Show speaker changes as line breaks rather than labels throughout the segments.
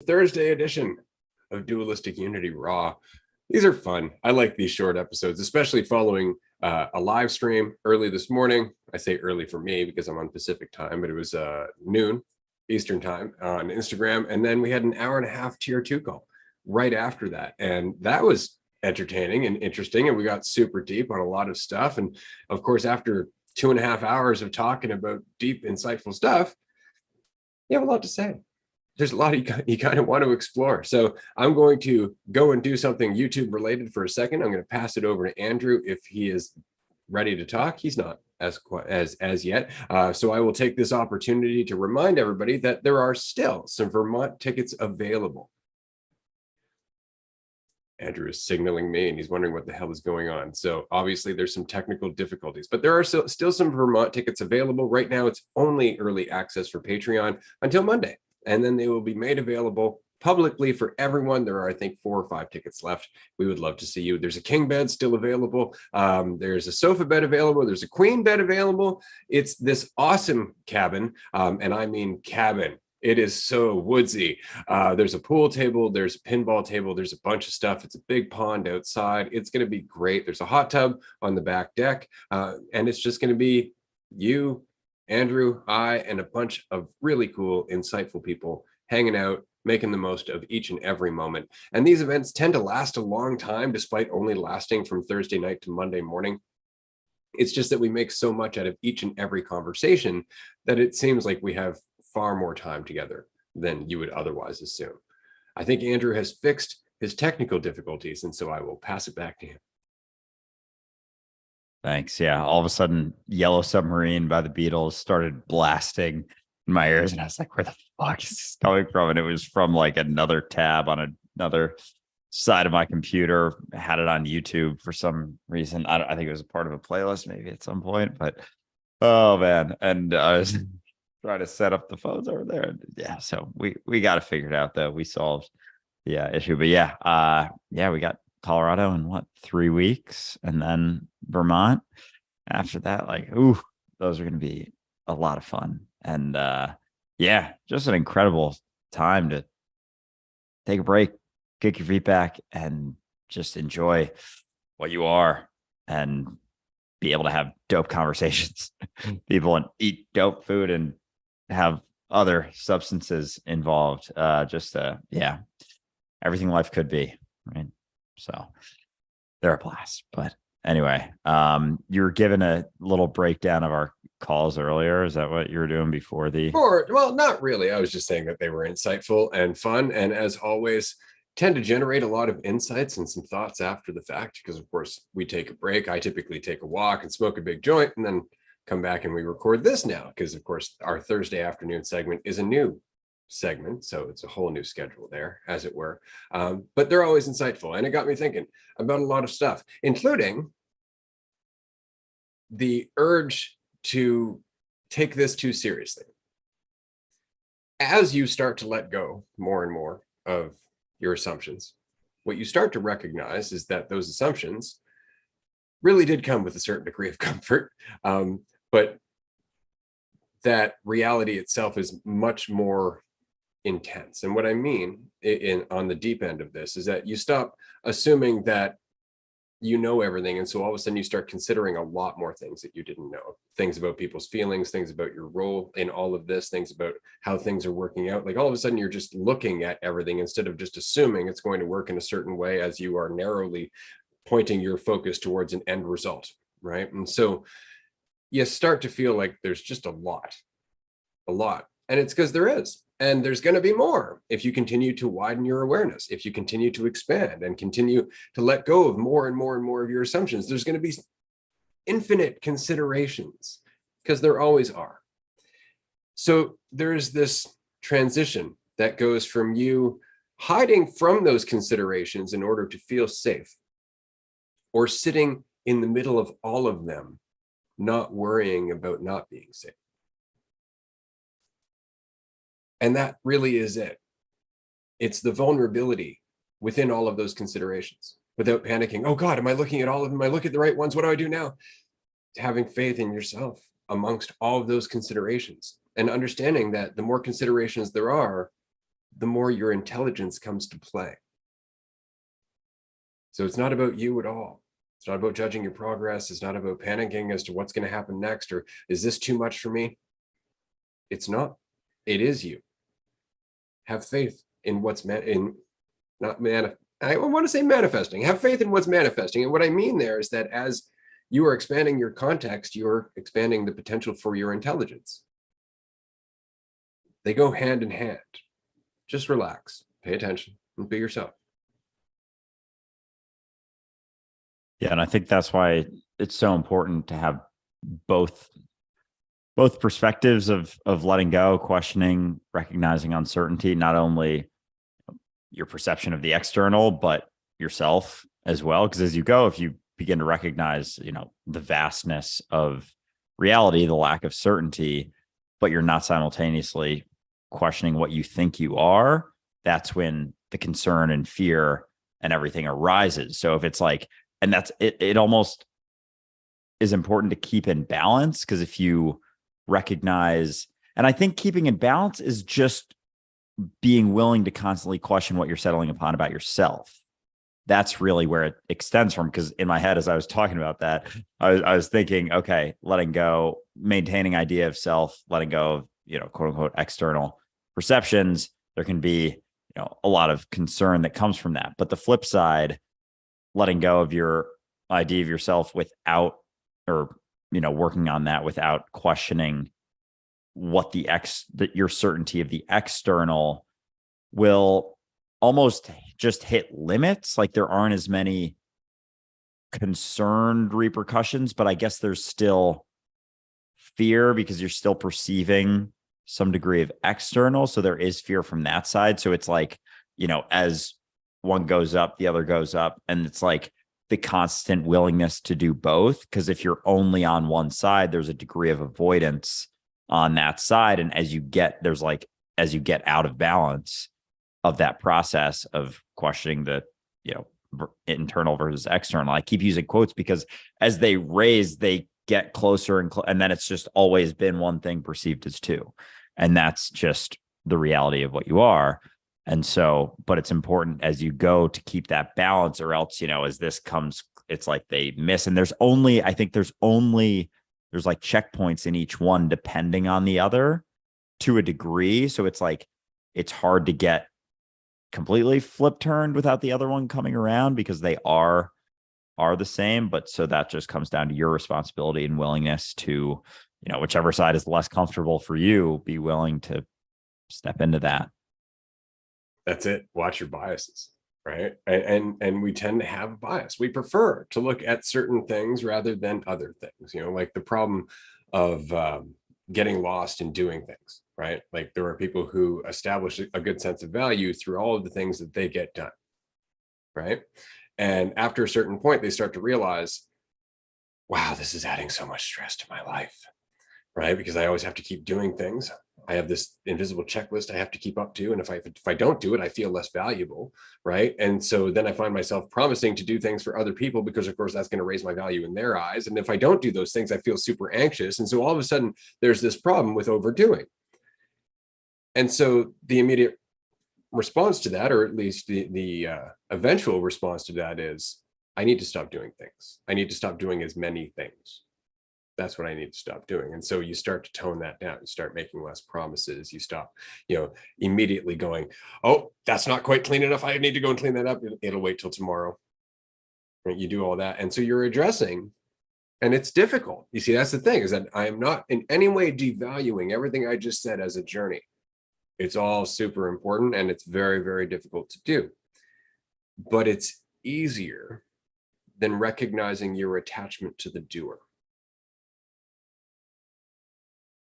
Thursday edition of Dualistic Unity Raw. These are fun. I like these short episodes, especially following a live stream early this morning. I say early for me because I'm on Pacific time, but it was noon Eastern time on Instagram. And then we had an hour and a half tier 2 call right after that. And that was entertaining and interesting. And we got super deep on a lot of stuff. And of course, after 2.5 hours of talking about deep, insightful stuff, you have a lot to say. There's a lot you kind of want to explore. So I'm going to go and do something YouTube related for a second. I'm going to pass it over to Andrew if he is ready to talk. He's not as yet. So I will take this opportunity to remind everybody that there are still some Vermont tickets available. Andrew is signaling me and he's wondering what the hell is going on. So obviously there's some technical difficulties, but there are still some Vermont tickets available. Right now it's only early access for Patreon until Monday. And then they will be made available publicly for everyone. There are, I think, 4 or 5 tickets left. We would love to see you. There's a king bed still available. There's a sofa bed available. There's a queen bed available. It's this awesome cabin, and I mean cabin. It is so woodsy. There's a pool table. There's a pinball table. There's a bunch of stuff. It's a big pond outside. It's going to be great. There's a hot tub on the back deck, and it's just going to be you, Andrew, I, and a bunch of really cool, insightful people hanging out, making the most of each and every moment. And these events tend to last a long time, despite only lasting from Thursday night to Monday morning. It's just that we make so much out of each and every conversation that it seems like we have far more time together than you would otherwise assume. I think Andrew has fixed his technical difficulties, and so I will pass it back to him.
Thanks. Yeah. All of a sudden, Yellow Submarine by the Beatles started blasting in my ears. And I was like, where the fuck is this coming from? And it was from like another tab on another side of my computer. I had it on YouTube for some reason. I think it was a part of a playlist maybe at some point, but oh man. And I was trying to set up the phones over there. Yeah. So we got it figured out though. We solved the issue, but yeah. We got Colorado in 3 weeks, and then Vermont after that. Like, ooh, those are going to be a lot of fun. And just an incredible time to take a break, kick your feet back, and just enjoy what you are and be able to have dope conversations, people, and eat dope food and have other substances involved. Everything life could be, right? So they're a blast. But anyway, you were given a little breakdown of our calls earlier. Is that what you were doing before the?
Well, not really. I was just saying that they were insightful and fun. And as always, tend to generate a lot of insights and some thoughts after the fact, because of course we take a break. I typically take a walk and smoke a big joint and then come back and we record this now, because of course our Thursday afternoon segment is a new segment, so it's a whole new schedule there, as it were, but they're always insightful, and it got me thinking about a lot of stuff, including the urge to take this too seriously. As you start to let go more and more of your assumptions, what you start to recognize is that those assumptions really did come with a certain degree of comfort, but that reality itself is much more intense. And what I mean on the deep end of this is that you stop assuming that you know everything, and so all of a sudden you start considering a lot more things that you didn't know, things about people's feelings, things about your role in all of this, things about how things are working out. Like all of a sudden you're just looking at everything instead of just assuming it's going to work in a certain way, as you are narrowly pointing your focus towards an end result, right? And so you start to feel like there's just a lot, and it's because there is. And there's going to be more if you continue to widen your awareness, if you continue to expand and continue to let go of more and more and more of your assumptions. There's going to be infinite considerations, because there always are. So there's this transition that goes from you hiding from those considerations in order to feel safe, or sitting in the middle of all of them, not worrying about not being safe. And that really is it. It's the vulnerability within all of those considerations, without panicking. Oh God, am I looking at all of them? Am I looking at the right ones? What do I do now? Having faith in yourself amongst all of those considerations, and understanding that the more considerations there are, the more your intelligence comes to play. So it's not about you at all. It's not about judging your progress. It's not about panicking as to what's going to happen next, or is this too much for me? It's not. It is you. Have faith in what's I want to say manifesting. Have faith in what's manifesting. And what I mean there is that as you are expanding your context, you're expanding the potential for your intelligence. They go hand in hand. Just relax, pay attention, and be yourself.
Yeah, and I think that's why it's so important to have both perspectives of letting go, questioning, recognizing uncertainty, not only your perception of the external, but yourself as well. Because as you go, if you begin to recognize, the vastness of reality, the lack of certainty, but you're not simultaneously questioning what you think you are, that's when the concern and fear and everything arises. So if it's like, and that's it almost is important to keep in balance, because if you recognize, and I think keeping in balance is just being willing to constantly question what you're settling upon about yourself. That's really where it extends from. Because in my head, as I was talking about that, I was thinking, okay, letting go, maintaining idea of self, letting go of, quote unquote, external perceptions. There can be, a lot of concern that comes from that. But the flip side, letting go of your idea of yourself without, or, working on that without questioning what that your certainty of the external will almost just hit limits. Like there aren't as many concerned repercussions, but I guess there's still fear because you're still perceiving some degree of external. So there is fear from that side. So it's like, as one goes up, the other goes up. And it's like the constant willingness to do both. Because if you're only on one side, there's a degree of avoidance on that side. And as you get out of balance of that process of questioning the, internal versus external, I keep using quotes because as they raise, they get closer and then it's just always been one thing perceived as two. And that's just the reality of what you are. And so, but it's important as you go to keep that balance, or else, as this comes, it's like they miss. And there's like checkpoints in each one depending on the other to a degree. So it's like, it's hard to get completely flip turned without the other one coming around, because they are the same. But so that just comes down to your responsibility and willingness to, whichever side is less comfortable for you, be willing to step into that.
That's it. Watch your biases, right? And we tend to have a bias. We prefer to look at certain things rather than other things, like the problem of getting lost in doing things, right? Like there are people who establish a good sense of value through all of the things that they get done, right? And after a certain point, they start to realize, wow, this is adding so much stress to my life, right? Because I always have to keep doing things. I have this invisible checklist I have to keep up to. And if I don't do it, I feel less valuable, right? And so then I find myself promising to do things for other people because, of course, that's going to raise my value in their eyes. And if I don't do those things, I feel super anxious. And so all of a sudden, there's this problem with overdoing. And so the immediate response to that, or at least the eventual response to that, is I need to stop doing things. I need to stop doing as many things. That's what I need to stop doing. And so you start to tone that down. You start making less promises. You stop, immediately going, oh, that's not quite clean enough. I need to go and clean that up. It'll wait till tomorrow. Right? You do all that. And so you're addressing, and it's difficult. You see, that's the thing, is that I am not in any way devaluing everything I just said as a journey. It's all super important, and it's very, very difficult to do. But it's easier than recognizing your attachment to the doer.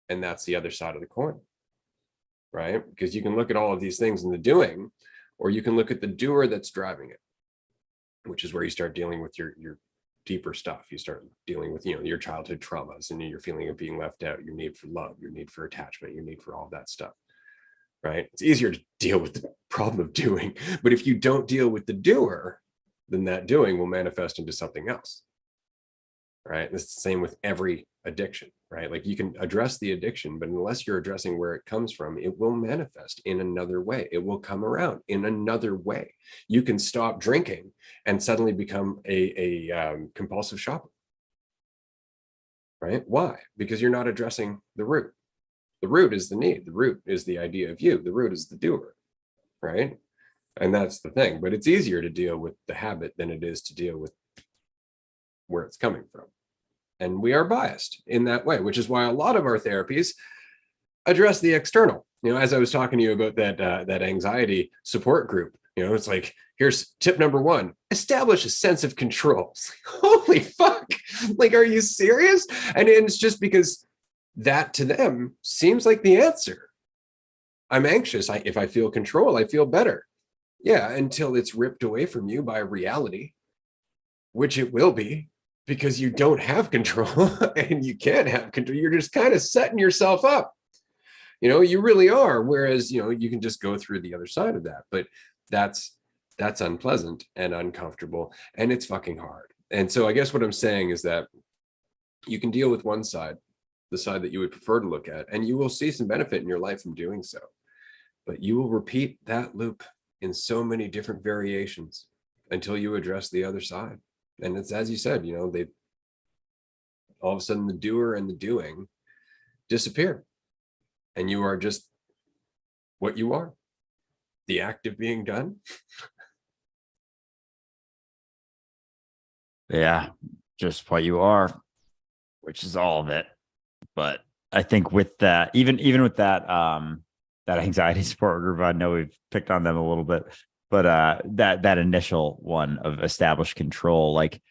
And that's the other side of the coin, right? Because you can look at all of these things in the doing, or you can look at the doer that's driving it, which is where you start dealing with your deeper stuff. You start dealing with, your childhood traumas and your feeling of being left out, your need for love, your need for attachment, your need for all that stuff, right? It's easier to deal with the problem of doing, but if you don't deal with the doer, then that doing will manifest into something else, right? And it's the same with every addiction, right? Like you can address the addiction, but unless you're addressing where it comes from, it will manifest in another way. It will come around in another way. You can stop drinking and suddenly become a compulsive shopper, right? Why? Because you're not addressing the root. The root is the need. The root is the idea of you. The root is the doer, right? And that's the thing. But it's easier to deal with the habit than it is to deal with where it's coming from. And we are biased in that way, which is why a lot of our therapies address the external. As I was talking to you about that anxiety support group, it's like, here's tip number 1: establish a sense of control. Holy fuck! Like, are you serious? And it's just because that to them seems like the answer. I'm anxious. If I feel control, I feel better. Yeah, until it's ripped away from you by reality, which it will be, because you don't have control and you can't have control. You're just kind of setting yourself up. You really are. Whereas, you can just go through the other side of that. But that's unpleasant and uncomfortable, and it's fucking hard. And so I guess what I'm saying is that you can deal with one side, the side that you would prefer to look at, and you will see some benefit in your life from doing so. But you will repeat that loop in so many different variations until you address the other side. And it's, as you said, they all of a sudden the doer and the doing disappear, and you are just what you are, the act of being done.
Yeah, just what you are, which is all of it. But I think with that, even with that that anxiety support group, I know we've picked on them a little bit, but that initial one of established control, like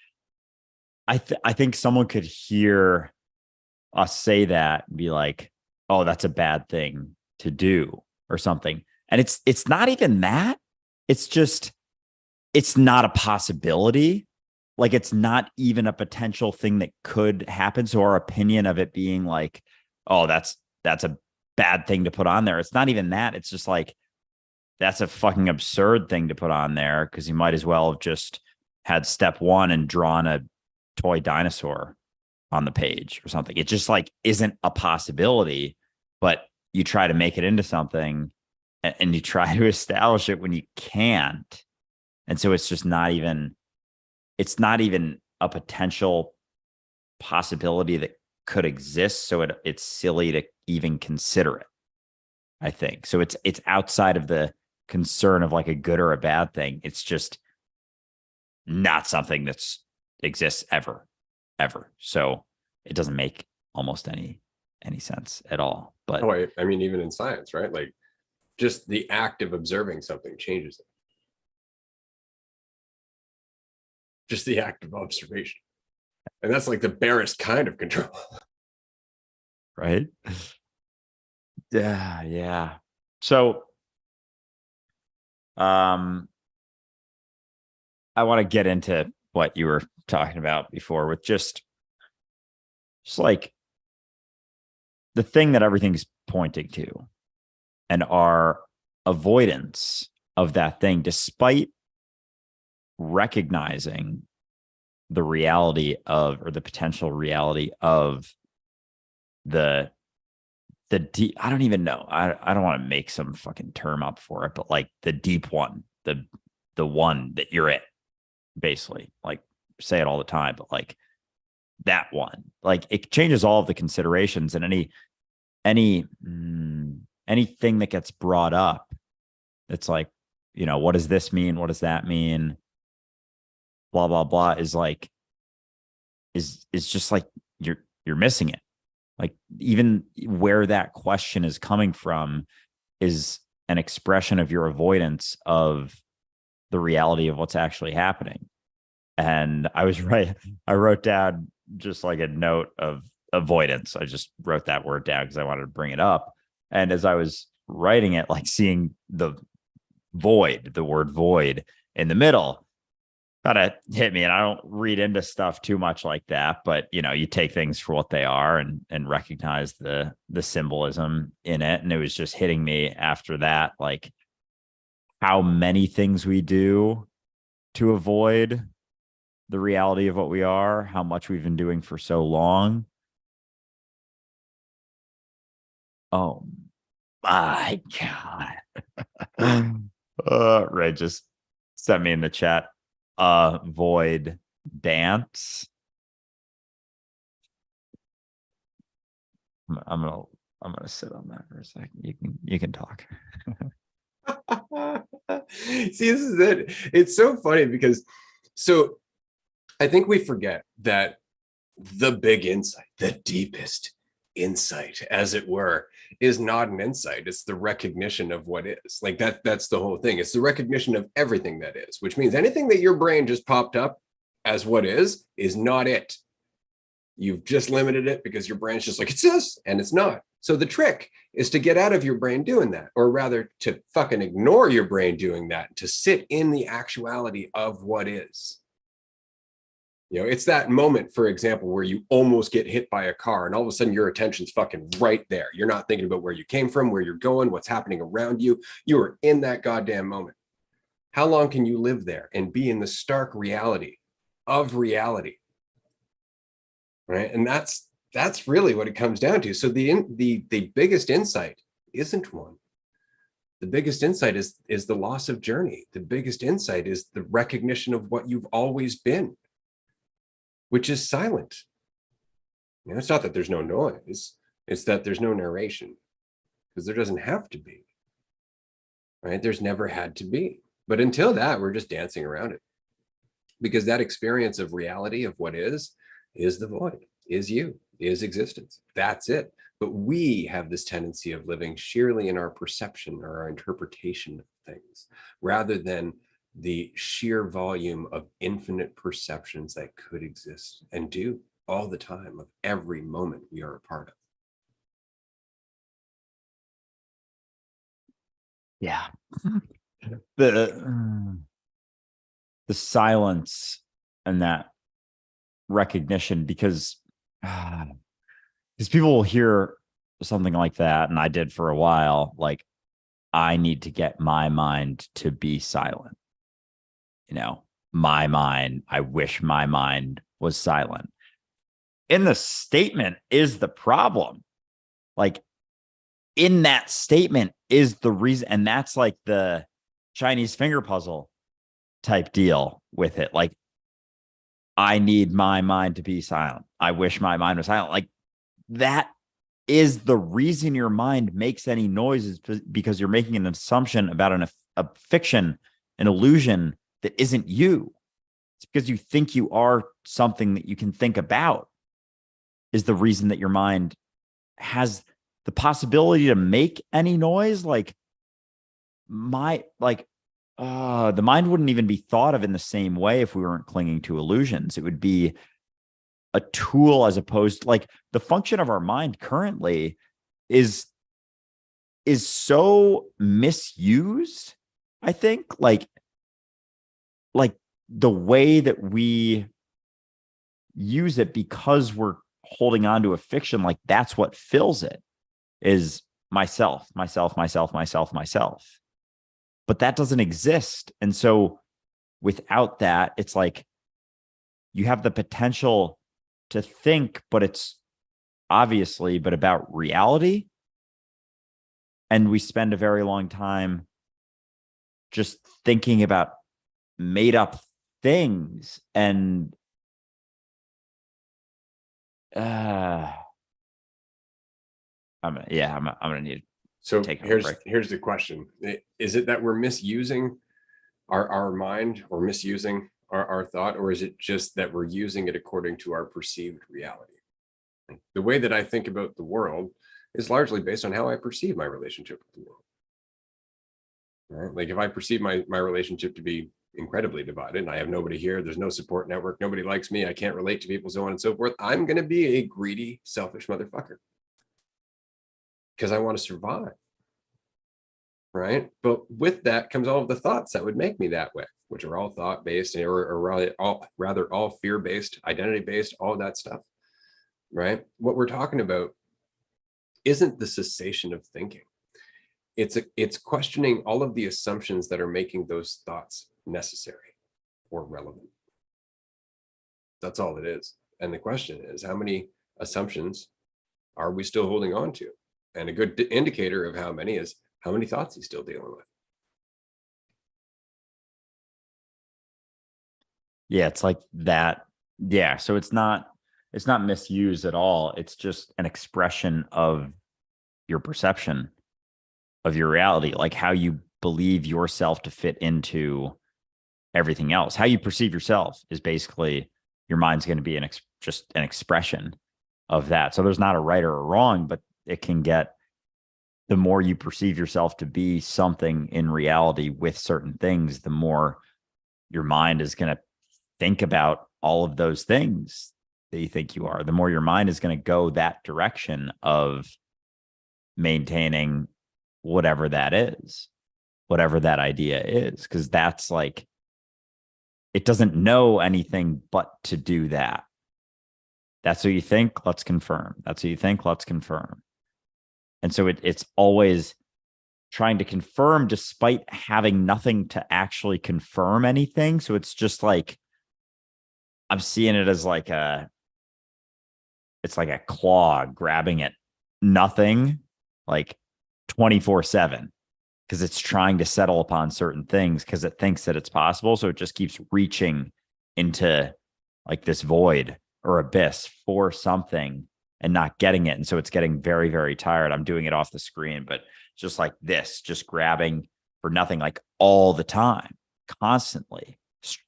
I think someone could hear us say that and be like, oh, that's a bad thing to do or something. And it's not even that. It's just, it's not a possibility. Like, it's not even a potential thing that could happen. So our opinion of it being like, oh, that's a bad thing to put on there. It's not even that. It's just like, that's a fucking absurd thing to put on there, because you might as well have just had step 1 and drawn a toy dinosaur on the page or something. It just like isn't a possibility, but you try to make it into something and you try to establish it when you can't. And so it's just not even a potential possibility that could exist. So it's silly to even consider it, I think. So it's outside of the concern of like a good or a bad thing. It's just not something that's exists ever. So it doesn't make almost any sense at all. But
I mean, even in science, right? Like, just the act of observing something changes it. Just the act of observation. And that's like the barest kind of control.
right? Yeah. So I want to get into what you were talking about before with just like the thing that everything's pointing to, and our avoidance of that thing, despite recognizing the reality of, or the potential reality of the deep, I don't even know. I don't want to make some fucking term up for it, but like the deep one, the one that you're in, basically, like, say it all the time, but like that one, like, it changes all of the considerations, and anything that gets brought up, it's like, what does this mean? What does that mean? Blah, blah, blah, is like, is just like, you're missing it. Like, even where that question is coming from is an expression of your avoidance of the reality of what's actually happening. And I wrote down just like a note of avoidance. I just wrote that word down because I wanted to bring it up. And as I was writing it, like, seeing the word void in the middle kind of hit me. And I don't read into stuff too much like that, but you take things for what they are and recognize the symbolism in it. And it was just hitting me after that, like, how many things we do to avoid the reality of what we are, how much we've been doing for so long. Oh my God. Ray just sent me in the chat. Void dance. I'm gonna sit on that for a second. You can talk.
See, this is it. It's so funny because so I think we forget that the big insight, the deepest insight, as it were, is not an insight. It's the recognition of what is. Like that's the whole thing. It's the recognition of everything that is, which means anything that your brain just popped up as what is not it. You've just limited it because your brain's just like, it's this, and it's not. So the trick is to get out of your brain doing that, or rather to fucking ignore your brain doing that, to sit in the actuality of what is. You know, it's that moment, for example, where you almost get hit by a car and all of a sudden your attention's fucking right there. You're not thinking about where you came from, where you're going, what's happening around you. You are in that goddamn moment. How long can you live there and be in the stark reality of reality? Right? And that's really what it comes down to. So the biggest insight isn't one. The biggest insight is the loss of journey. The biggest insight is the recognition of what you've always been, which is silent. You know, it's not that there's no noise, it's that there's no narration, because there doesn't have to be. Right? There's never had to be. But until that, we're just dancing around it. Because that experience of reality, of what is the void, is you, is existence. That's it. But we have this tendency of living sheerly in our perception or our interpretation of things, rather than the sheer volume of infinite perceptions that could exist and do all the time of every moment we are a part of.
Yeah. The silence and that recognition, because people will hear something like that, and I did for a while, like, I need to get my mind to be silent. You know, my mind, I wish my mind was silent. In the statement is the problem. Like, in that statement is the reason, and that's like the Chinese finger puzzle type deal with it. Like, I need my mind to be silent. I wish my mind was silent. Like, that is the reason your mind makes any noise, is because you're making an assumption about a fiction, an illusion that isn't you. It's because you think you are something that you can think about, is the reason that your mind has the possibility to make any noise. Like, the mind wouldn't even be thought of in the same way if we weren't clinging to illusions. It would be a tool, as opposed to, like, the function of our mind currently is so misused. I think like the way that we use it, because we're holding on to a fiction, like, that's what fills it, is myself. But that doesn't exist. And so without that, it's like you have the potential to think, but it's obviously but about reality. And we spend a very long time just thinking about made up things. And I'm gonna need
So
to take a break.
here's the question. Is it that we're misusing our mind, or misusing our thought, or is it just that we're using it according to our perceived reality? The way that I think about the world is largely based on how I perceive my relationship with the world. Right? Like, if I perceive my relationship to be incredibly divided, and I have nobody here, there's no support network, nobody likes me, I can't relate to people, so on and so forth, I'm going to be a greedy, selfish motherfucker, because I want to survive. Right? But with that comes all of the thoughts that would make me that way, which are all thought-based, or rather all fear-based, identity-based, all of that stuff. Right? What we're talking about isn't the cessation of thinking. It's questioning all of the assumptions that are making those thoughts necessary or relevant. That's all it is. And the question is, how many assumptions are we still holding on to? And a good indicator of how many is how many thoughts he's still dealing with.
Yeah, it's like that. Yeah, so it's not misused at all. It's just an expression of your perception of your reality, like how you believe yourself to fit into everything else. How you perceive yourself is basically your mind's going to be just an expression of that. So there's not a right or a wrong, but it can get, the more you perceive yourself to be something in reality with certain things, the more your mind is going to think about all of those things that you think you are. The more your mind is going to go that direction of maintaining whatever that is, whatever that idea is, because that's like, it doesn't know anything but to do that. That's what you think, let's confirm. That's what you think, let's confirm. And so it's always trying to confirm despite having nothing to actually confirm anything. So it's just like, I'm seeing it as like it's like a claw grabbing at nothing, like 24/7, because it's trying to settle upon certain things because it thinks that it's possible. So it just keeps reaching into like this void or abyss for something and not getting it. And so it's getting very, very tired. I'm doing it off the screen, but just like this, just grabbing for nothing, like all the time, constantly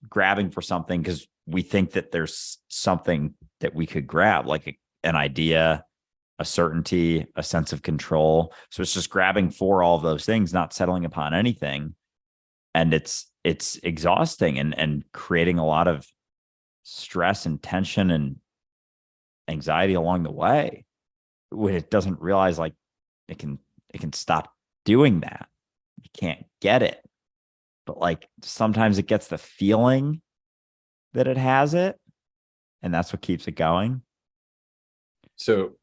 grabbing for something because we think that there's something that we could grab, like an idea, a certainty, a sense of control. So it's just grabbing for all of those things, not settling upon anything. And it's exhausting and creating a lot of stress and tension and anxiety along the way when it doesn't realize like it can stop doing that. You can't get it. But like sometimes it gets the feeling that it has it, and that's what keeps it going.
So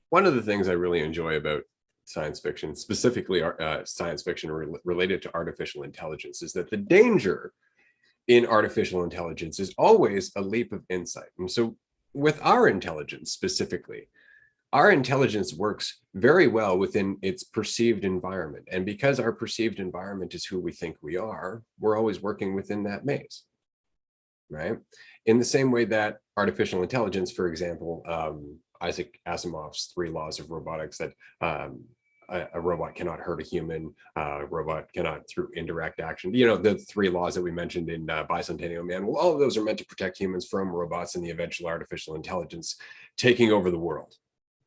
one of the things I really enjoy about science fiction, specifically science fiction related to artificial intelligence, is that the danger in artificial intelligence is always a leap of insight. And so with our intelligence specifically, our intelligence works very well within its perceived environment. And because our perceived environment is who we think we are, we're always working within that maze, right? In the same way that artificial intelligence, for example, Isaac Asimov's 3 laws of robotics, that a robot cannot hurt a human, a robot cannot through indirect action, the 3 laws that we mentioned in Bicentennial Man. Well, all of those are meant to protect humans from robots and the eventual artificial intelligence taking over the world,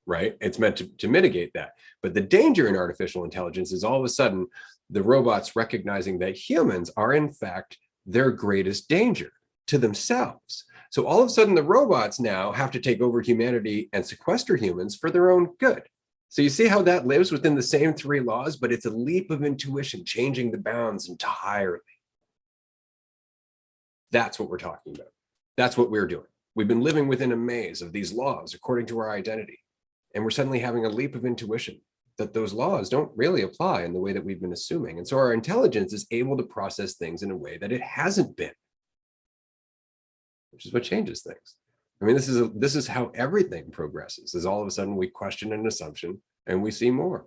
right? It's meant to mitigate that. But the danger in artificial intelligence is all of a sudden the robots recognizing that humans are in fact their greatest danger to themselves. So all of a sudden the robots now have to take over humanity and sequester humans for their own good. So you see how that lives within the same 3 laws, but it's a leap of intuition, changing the bounds entirely. That's what we're talking about. That's what we're doing. We've been living within a maze of these laws according to our identity. And we're suddenly having a leap of intuition that those laws don't really apply in the way that we've been assuming. And so our intelligence is able to process things in a way that it hasn't been, which is what changes things. I mean, this is how everything progresses, is all of a sudden we question an assumption and we see more.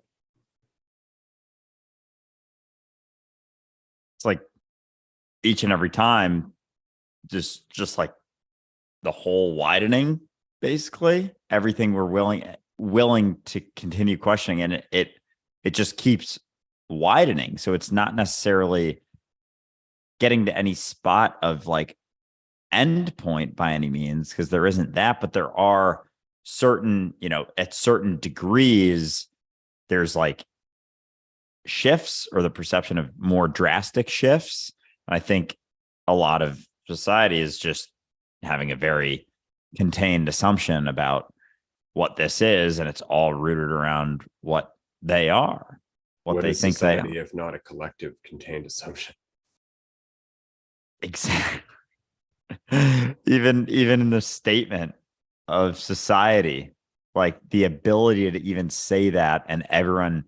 It's like each and every time, just like the whole widening, basically everything we're willing to continue questioning, and it just keeps widening. So it's not necessarily getting to any spot of like end point by any means, because there isn't that, but there are certain, at certain degrees, there's like shifts or the perception of more drastic shifts. And I think a lot of society is just having a very contained assumption about what this is, and it's all rooted around what they are, what they think
society,
they are.
if not a collective contained assumption.
Exactly. even in the statement of society, like the ability to even say that and everyone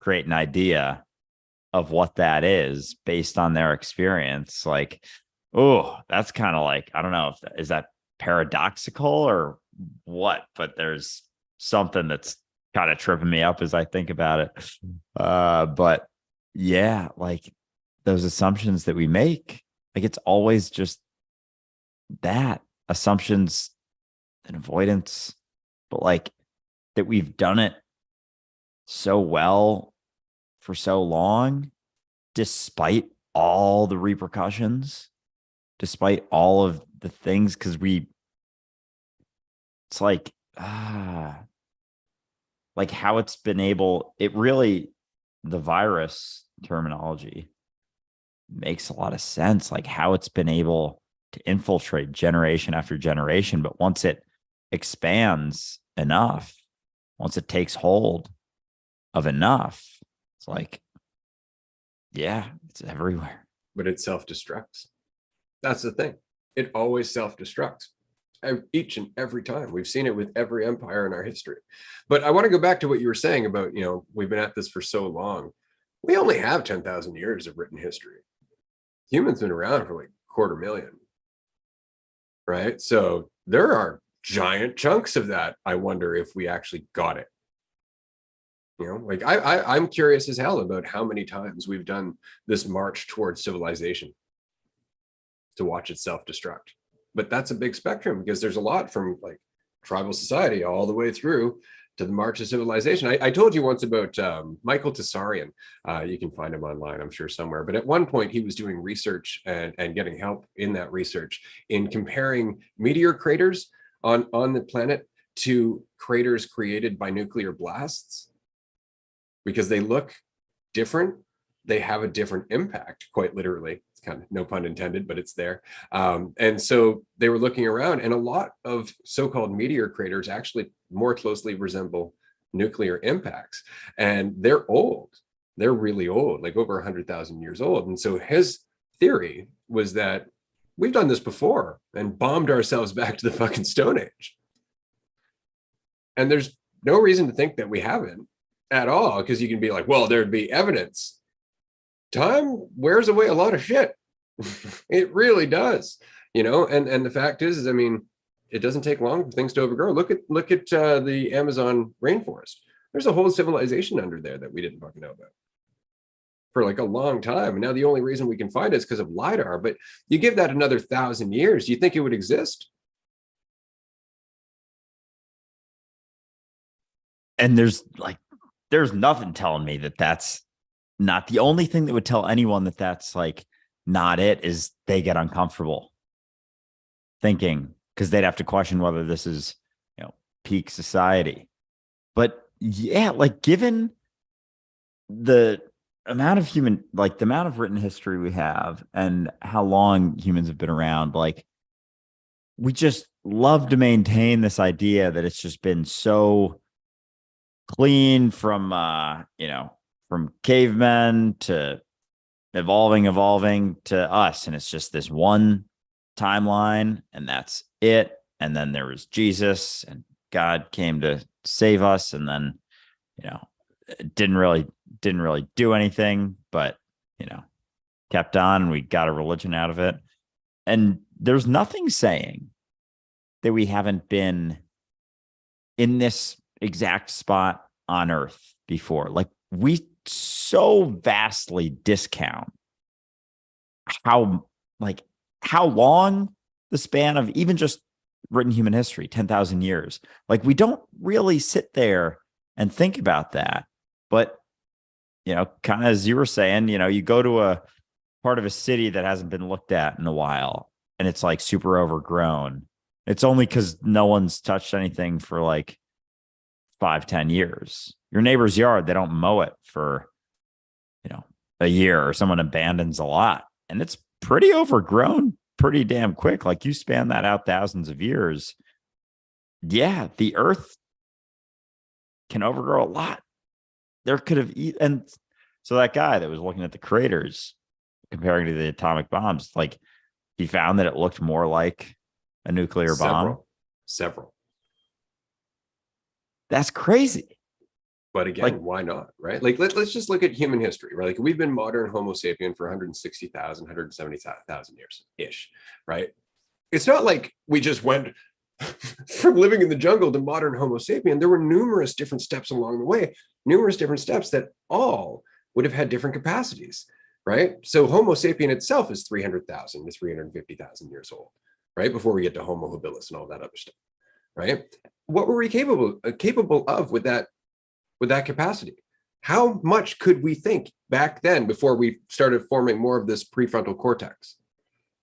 create an idea of what that is based on their experience, like, oh, that's kind of like, I don't know is that paradoxical or what, but there's something that's kind of tripping me up as I think about it. But yeah, like those assumptions that we make, like it's always just that assumptions and avoidance, but like that we've done it so well for so long, despite all the repercussions, despite all of the things, because it's like how it's been able, it really, the virus terminology makes a lot of sense, like how it's been able to infiltrate generation after generation. But once it expands enough, once it takes hold of enough, it's like, yeah, it's everywhere.
But it self-destructs. That's the thing. It always self-destructs. Each and every time. We've seen it with every empire in our history. But I want to go back to what you were saying about, we've been at this for so long. We only have 10,000 years of written history. Humans been around for like 250,000, right? So there are giant chunks of that. I wonder if we actually got it. Like I'm curious as hell about how many times we've done this march towards civilization to watch it self-destruct. But that's a big spectrum, because there's a lot from like tribal society all the way through to the march of civilization. I told you once about Michael Tessarian. You can find him online, I'm sure, somewhere. But at one point, he was doing research and getting help in that research in comparing meteor craters on the planet to craters created by nuclear blasts, because they look different. They have a different impact, quite literally. It's kind of, no pun intended, but it's there. And so they were looking around, and a lot of so-called meteor craters actually more closely resemble nuclear impacts. And they're old. They're really old, like over 100,000 years old. And so his theory was that we've done this before and bombed ourselves back to the fucking Stone Age. And there's no reason to think that we haven't at all, because you can be like, well, there'd be evidence. Time wears away a lot of shit. It really does, and the fact is, I mean, it doesn't take long for things to overgrow. Look at the Amazon rainforest. There's a whole civilization under there that we didn't fucking know about for like a long time. And now the only reason we can find it is because of LiDAR. But you give that another 1,000 years, do you think it would exist?
And there's nothing telling me that that's not the only thing that would tell anyone that that's like not it, is they get uncomfortable thinking, because they'd have to question whether this is, peak society. But yeah, like given the amount of the amount of written history we have and how long humans have been around, like we just love to maintain this idea that it's just been so clean from from cavemen to evolving to us, and it's just this one timeline, and that's it. And then there was Jesus, and God came to save us, and then it didn't really do anything, but kept on, and we got a religion out of it. And there's nothing saying that we haven't been in this exact spot on Earth before. Like, we so vastly discount how long the span of even just written human history, 10,000 years. Like, we don't really sit there and think about that. But, kind of as you were saying, you go to a part of a city that hasn't been looked at in a while, and it's like super overgrown. It's only because no one's touched anything for like 5-10 years. Your neighbor's yard, they don't mow it for a year, or someone abandons a lot, and it's pretty overgrown pretty damn quick. Like, you span that out thousands of years, yeah, the Earth can overgrow a lot. There could have and so that guy that was looking at the craters comparing to the atomic bombs, like, he found that it looked more like a nuclear bomb.
Several.
That's crazy.
But again, why not, right? Like, let's just look at human history, right? Like, we've been modern Homo sapien for 160,000, 170,000 years ish, right? It's not like we just went from living in the jungle to modern Homo sapien, there were numerous different steps along the way, numerous different steps that all would have had different capacities, right? So Homo sapien itself is 300,000 to 350,000 years old, right? Before we get to Homo habilis and all that other stuff, right? What were we capable of with that capacity? How much could we think back then before we started forming more of this prefrontal cortex,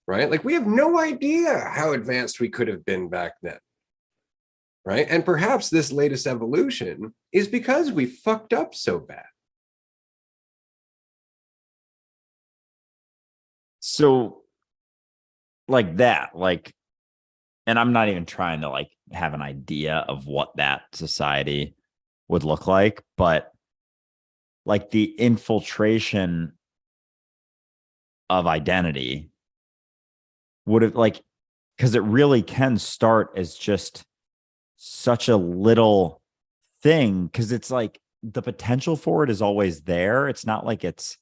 right? Like we have no idea how advanced we could have been back then, right? And perhaps this latest evolution is because we fucked up so bad.
So like that, like, and I'm not even trying to like have an idea of what that society would look like, but like the infiltration of identity would have like, because it really can start as just such a little thing, because it's like the potential for it is always there. It's not like it's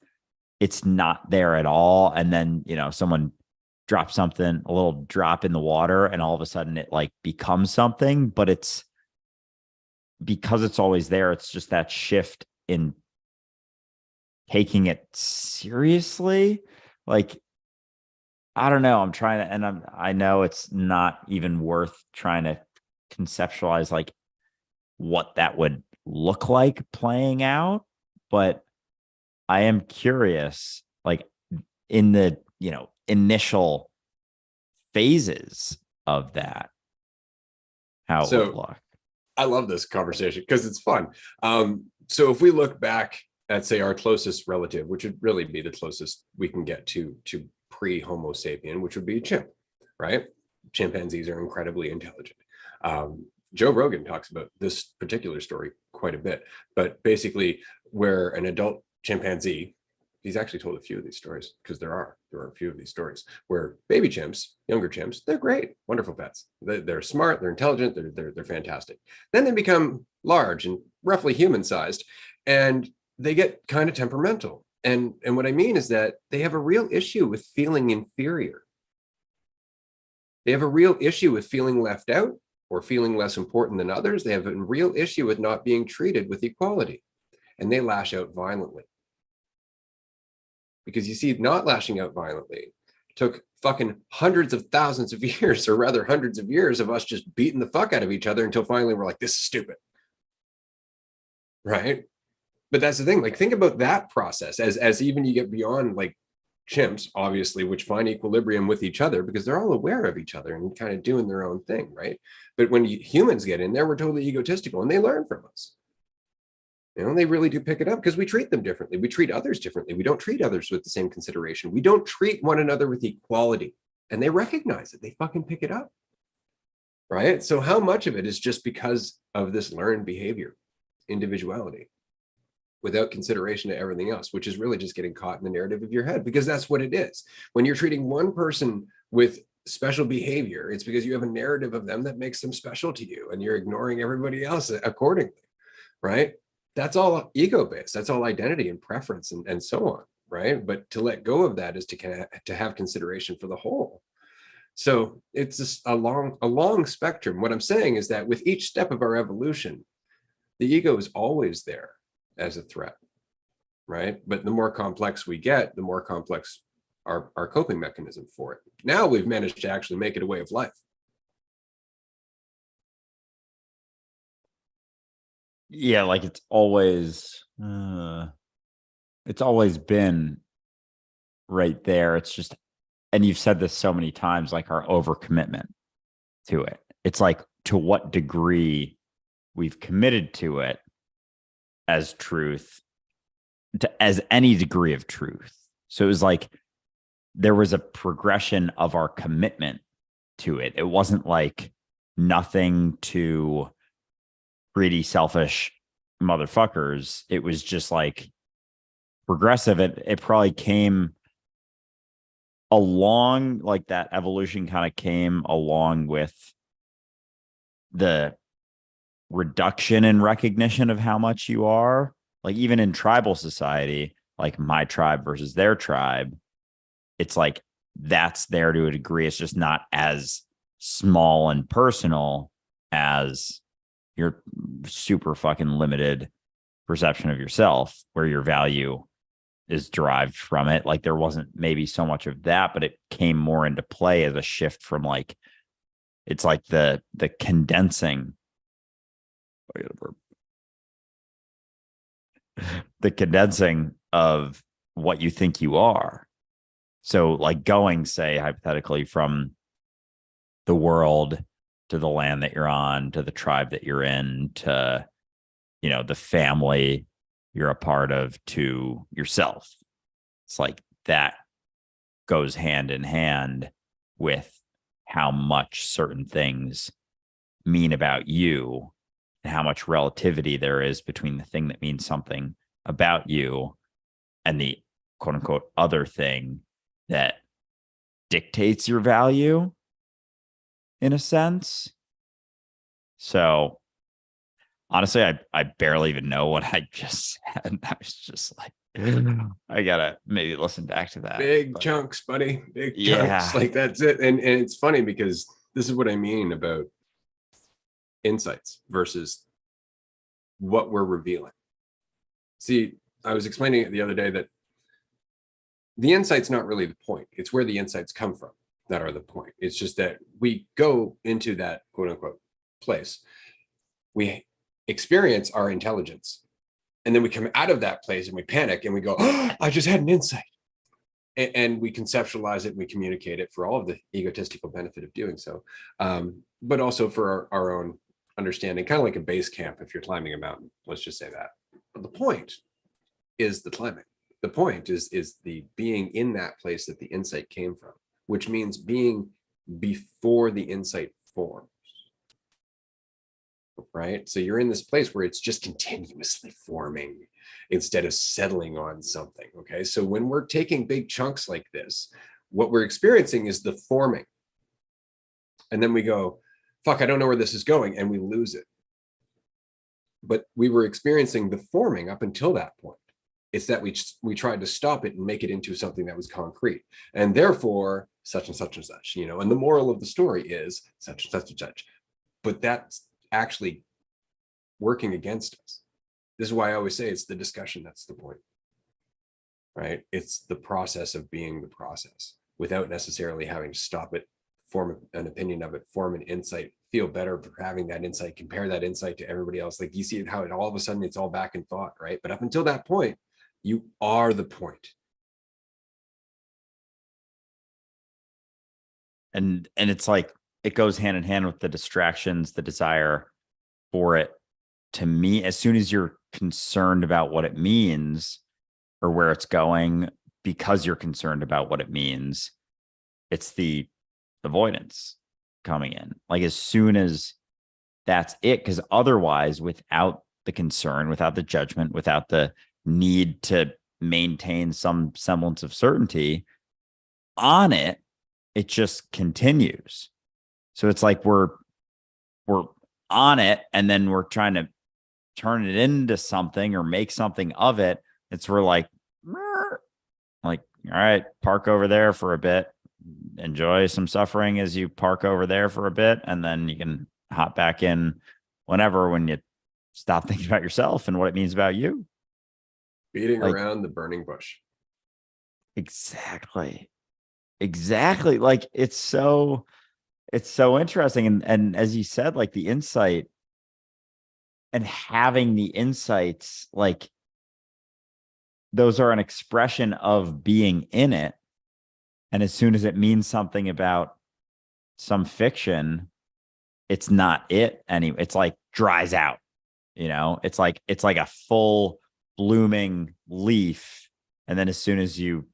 not there at all. And then, you know, someone drops something, a little drop in the water, and all of a sudden it like becomes something, but it's because it's always there. It's just that shift in taking it seriously. Like, I don't know. I'm trying to, and I know it's not even worth trying to conceptualize like what that would look like playing out, but I am curious, like in the, you know, initial phases of that, how it would look.
I love this conversation because it's fun. So if we look back at, say, our closest relative, which would really be the closest we can get to pre-Homo sapien, which would be a chimp, right? Chimpanzees are incredibly intelligent. Joe Rogan talks about this particular story quite a bit, but basically where an adult chimpanzee, he's actually told a few of these stories because there are a few of these stories where baby chimps, younger chimps, they're great, wonderful pets. They're smart, they're intelligent, they're fantastic. Then they become large and roughly human sized, and they get kind of temperamental. And what I mean is that they have a real issue with feeling inferior. They have a real issue with feeling left out or feeling less important than others. They have a real issue with not being treated with equality, and they lash out violently. Because you see, not lashing out violently took fucking hundreds of thousands of years, or rather hundreds of years of us just beating the fuck out of each other until finally we're like, this is stupid. Right? But that's the thing, like think about that process as even you get beyond like chimps, obviously, which find equilibrium with each other because they're all aware of each other and kind of doing their own thing, right? But when humans get in there, we're totally egotistical and they learn from us. You know, they really do pick it up because we treat them differently. We treat others differently. We don't treat others with the same consideration. We don't treat one another with equality. And they recognize it. They fucking pick it up. Right? So how much of it is just because of this learned behavior, individuality, without consideration to everything else, which is really just getting caught in the narrative of your head, because that's what it is. When you're treating one person with special behavior, it's because you have a narrative of them that makes them special to you, and you're ignoring everybody else accordingly, right? That's all ego-based. That's all identity and preference and so on, right? But to let go of that is to have consideration for the whole. So it's just a long spectrum. What I'm saying is that with each step of our evolution, the ego is always there as a threat, right? But the more complex we get, the more complex our coping mechanism for it. Now we've managed to actually make it a way of life.
Yeah, like it's always been right there. It's just, and you've said this so many times, like our overcommitment to it. It's like to what degree we've committed to it as truth, as any degree of truth. So it was like there was a progression of our commitment to it. It wasn't like nothing to greedy, selfish motherfuckers. It was just like progressive. It probably came along, like that evolution kind of came along with the reduction in recognition of how much you are. Like even in tribal society, like my tribe versus their tribe, it's like that's there to a degree. It's just not as small and personal as your super fucking limited perception of yourself, where your value is derived from it. Like there wasn't maybe so much of that, but it came more into play as a shift from like, it's like the condensing, the condensing of what you think you are. So like going, say, hypothetically, from the world to the land that you're on, to the tribe that you're in, to, you know, the family you're a part of, to yourself. It's like that goes hand in hand with how much certain things mean about you and how much relativity there is between the thing that means something about you and the quote unquote other thing that dictates your value in a sense. So honestly, I barely even know what I just said. I was just like, I gotta maybe listen back to that.
Big chunks, buddy. Big
Yeah.
chunks. Like that's it. And it's funny because this is what I mean about insights versus what we're revealing. See, I was explaining it the other day that the insight's not really the point. It's where the insights come from that are the point. It's just that we go into that quote unquote place. We experience our intelligence. And then we come out of that place and we panic and we go, oh, I just had an insight. And we conceptualize it and we communicate it for all of the egotistical benefit of doing so. But also for our own understanding, kind of like a base camp if you're climbing a mountain. Let's just say that. But the point is the climbing. The point is the being in that place that the insight came from, which means being before the insight forms. Right? So you're in this place where it's just continuously forming instead of settling on something. Okay. So when we're taking big chunks like this, what we're experiencing is the forming. And then we go, fuck, I don't know where this is going. And we lose it. But we were experiencing the forming up until that point. It's that we tried to stop it and make it into something that was concrete. And therefore, such and such and such, you know, and the moral of the story is such and such and such. But that's actually working against us. This is why I always say it's the discussion that's the point, right? It's the process of being the process without necessarily having to stop it, form an opinion of it, form an insight, feel better for having that insight, compare that insight to everybody else. Like you see how it all of a sudden it's all back in thought, right? But up until that point, you are the point.
And it's like it goes hand in hand with the distractions, the desire for it. To me, as soon as you're concerned about what it means or where it's going, because you're concerned about what it means, it's the avoidance coming in. Like as soon as that's it, because otherwise, without the concern, without the judgment, without the need to maintain some semblance of certainty on it, it just continues. So it's like we're on it and then we're trying to turn it into something or make something of it. It's we're like, all right, park over there for a bit, enjoy some suffering as you park over there for a bit, and then you can hop back in whenever when you stop thinking about yourself and what it means about you.
Beating around the burning bush.
Exactly. Like it's so interesting. And as you said, like the insight and having the insights, like those are an expression of being in it. And as soon as it means something about some fiction, it's not it anymore. It's like dries out, you know, it's like a full blooming leaf. And then as soon as you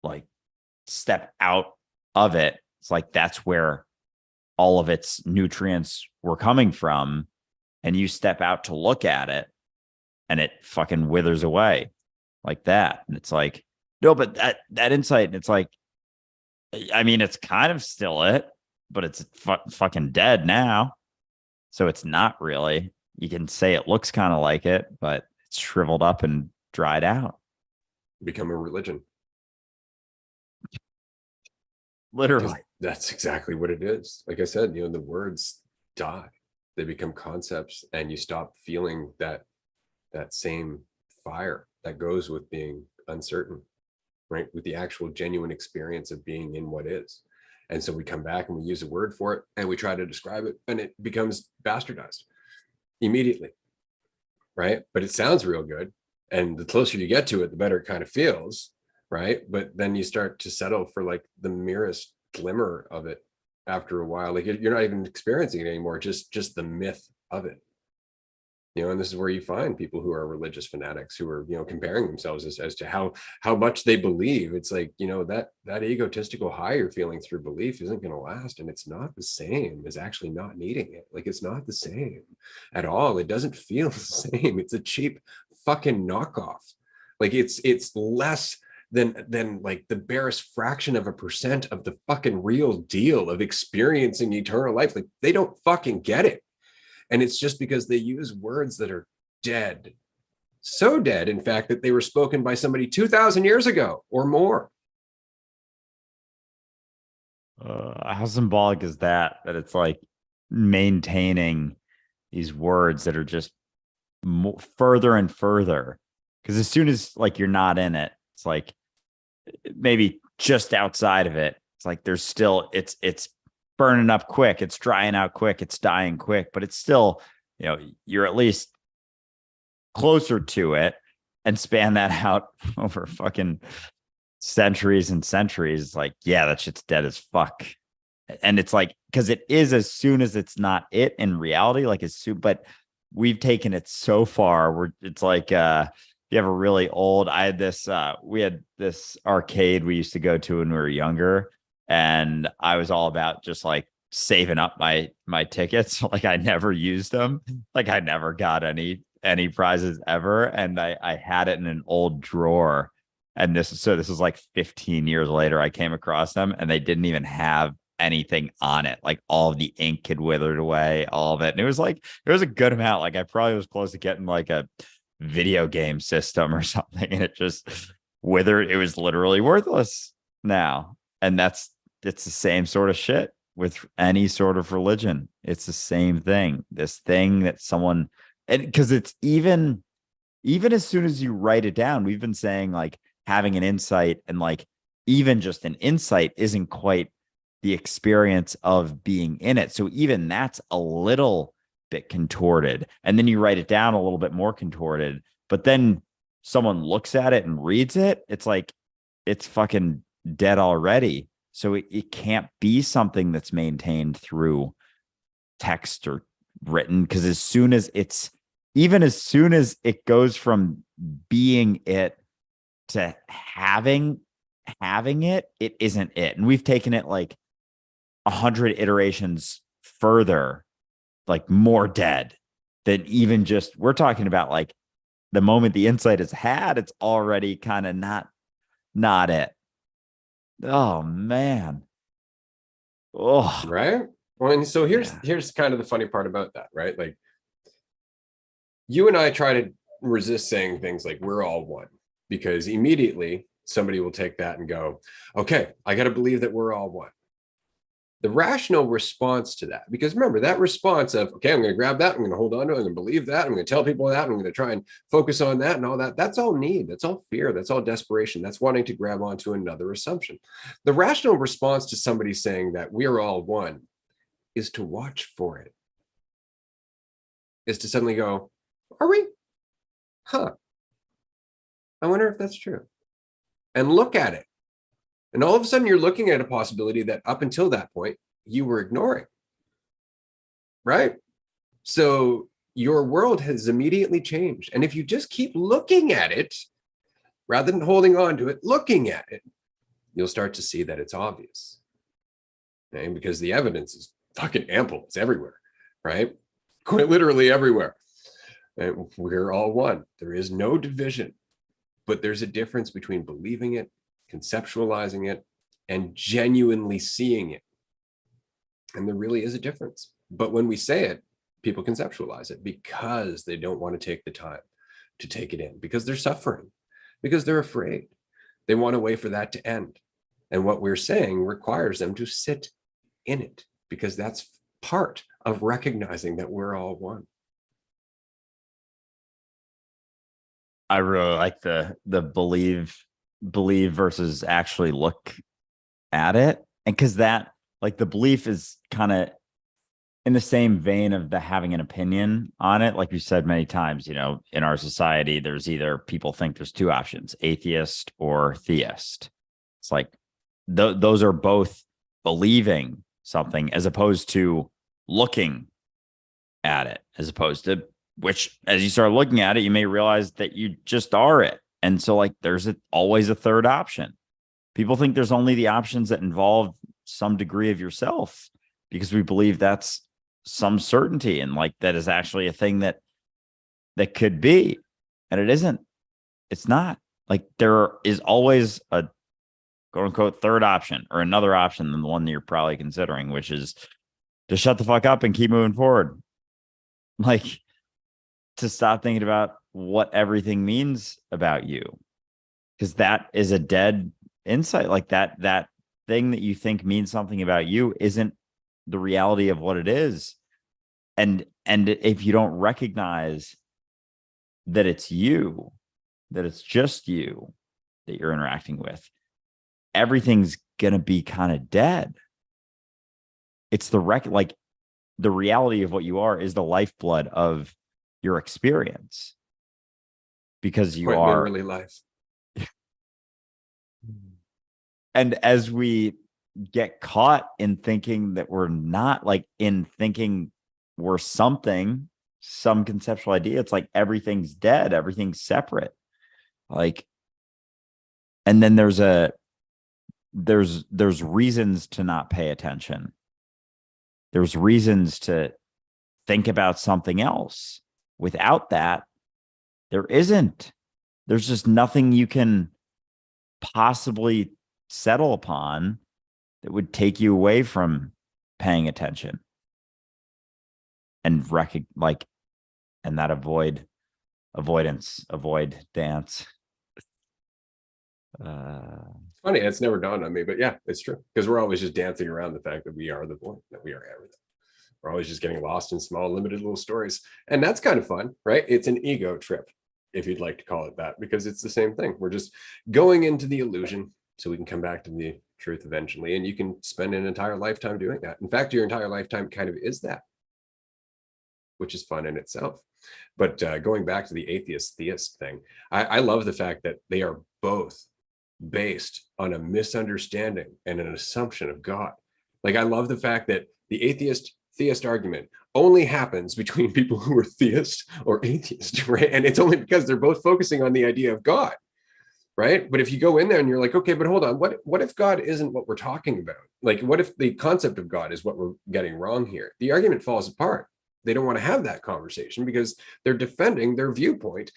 like step out of it, it's like that's where all of its nutrients were coming from. And you step out to look at it and it fucking withers away like that. And it's like, no, but that insight, and it's like, I mean, it's kind of still it, but it's fucking dead now. So it's not really. You can say it looks kind of like it, but it's shriveled up and dried out.
Become a religion.
Literally.
That's exactly what it is. Like I said, the words die. They become concepts, and you stop feeling that same fire that goes with being uncertain, right? With the actual genuine experience of being in what is. And so we come back and we use a word for it and we try to describe it, and it becomes bastardized immediately, right? But it sounds real good. And the closer you get to it, the better it kind of feels, right? But then you start to settle for like the merest glimmer of it after a while. Like you're not even experiencing it anymore, just the myth of it. And this is where you find people who are religious fanatics who are, comparing themselves as to how much they believe. It's like, that egotistical high you're feeling through belief isn't going to last, and it's not the same as actually not needing it. Like, it's not the same at all. It doesn't feel the same. It's a cheap fucking knockoff. Like it's less than like the barest fraction of a percent of the fucking real deal of experiencing eternal life. Like, they don't fucking get it. And it's just because they use words that are dead. So dead, in fact, that they were spoken by somebody 2,000 years ago or more.
How symbolic is that? That it's like maintaining these words that are just further and further. Because as soon as like you're not in it, it's like maybe just outside of it. It's like there's still it's burning up quick, it's drying out quick, it's dying quick, but it's still, you're at least closer to it, and span that out over fucking centuries and centuries. Like, yeah, that shit's dead as fuck. And it's like, because it is as soon as it's not it in reality, like as soon, but we've taken it so far where it's like, you have a really old, we had this arcade we used to go to when we were younger, and I was all about just like saving up my tickets. Like, I never used them. Like, I never got any prizes ever. And I had it in an old drawer. And this is like 15 years later, I came across them, and they didn't even have anything on it. Like, all of the ink had withered away, all of it. And it was a good amount. Like, I probably was close to getting like a video game system or something, and it just withered. It was literally worthless now. And it's the same sort of shit with any sort of religion. It's the same thing. This thing that someone, and because it's even as soon as you write it down, we've been saying like having an insight, and like even just an insight isn't quite the experience of being in it. So even that's a little bit contorted. And then you write it down a little bit more contorted, but then someone looks at it and reads it. It's like, it's fucking dead already. So it can't be something that's maintained through text or written, because as soon as it goes from being it to having it, it isn't it. And we've taken it like 100 iterations further, like more dead than even just, we're talking about like the moment the insight is had, it's already kind of not it. Oh man. Oh,
Right. Well, and so here's kind of the funny part about that, right? Like, you and I try to resist saying things like we're all one, because immediately somebody will take that and go, okay, I got to believe that we're all one. The rational response to that, because remember that response of, okay, I'm going to grab that, I'm going to hold on to it, I'm going to believe that, I'm going to tell people that, I'm going to try and focus on that and all that. That's all need. That's all fear. That's all desperation. That's wanting to grab onto another assumption. The rational response to somebody saying that we are all one is to watch for it, is to suddenly go, are we? Huh. I wonder if that's true. And look at it. And all of a sudden you're looking at a possibility that up until that point you were ignoring. Right? So your world has immediately changed. And if you just keep looking at it, rather than holding on to it, looking at it, you'll start to see that it's obvious. Okay? Because the evidence is fucking ample. It's everywhere. Right? Quite literally everywhere. And we're all one. There is no division. But there's a difference between believing it, conceptualizing it, and genuinely seeing it. And there really is a difference. But when we say it, people conceptualize it because they don't want to take the time to take it in, because they're suffering, because they're afraid. They want a way for that to end. And what we're saying requires them to sit in it, because that's part of recognizing that we're all one.
I really like the believe versus actually look at it. And because that, like, the belief is kind of in the same vein of the having an opinion on it. Like you said many times, you know, in our society, there's either people think there's two options, atheist or theist. It's like those are both believing something as opposed to looking at it, as opposed to which, as you start looking at it, you may realize that you just are it. And so, like, there's always a third option. People think there's only the options that involve some degree of yourself, because we believe that's some certainty, and like that is actually a thing that could be, and it isn't. It's not. Like, there is always a quote unquote third option, or another option than the one that you're probably considering, which is to shut the fuck up and keep moving forward. Like, to stop thinking about what everything means about you, because that is a dead insight. Like, that thing that you think means something about you isn't the reality of what it is. And if you don't recognize that it's you, that it's just you that you're interacting with, everything's gonna be kind of dead. It's the reality of what you are is the lifeblood of your experience, because you are
literally life.
And as we get caught in thinking that we're not, like, in thinking we're something, some conceptual idea, it's like everything's dead, everything's separate. Like, and then there's reasons to not pay attention. There's reasons to think about something else. Without that, there isn't. There's just nothing you can possibly settle upon that would take you away from paying attention and and that avoid dance.
It's funny, it's never dawned on me, but yeah, it's true, because we're always just dancing around the fact that we are the void, that we are everything. We're always just getting lost in small, limited little stories, and that's kind of fun, right? It's an ego trip, if you'd like to call it that, because it's the same thing. We're just going into the illusion so we can come back to the truth eventually, and you can spend an entire lifetime doing that. In fact, your entire lifetime kind of is that, which is fun in itself. But going back to the atheist theist thing, I love the fact that they are both based on a misunderstanding and an assumption of God. Like, I love the fact that the atheist theist argument only happens between people who are theist or atheist, right? And it's only because they're both focusing on the idea of God, right? But if you go in there and you're like, okay, but hold on, what if God isn't what we're talking about? Like, what if the concept of God is what we're getting wrong here? The argument falls apart. They don't want to have that conversation because they're defending their viewpoint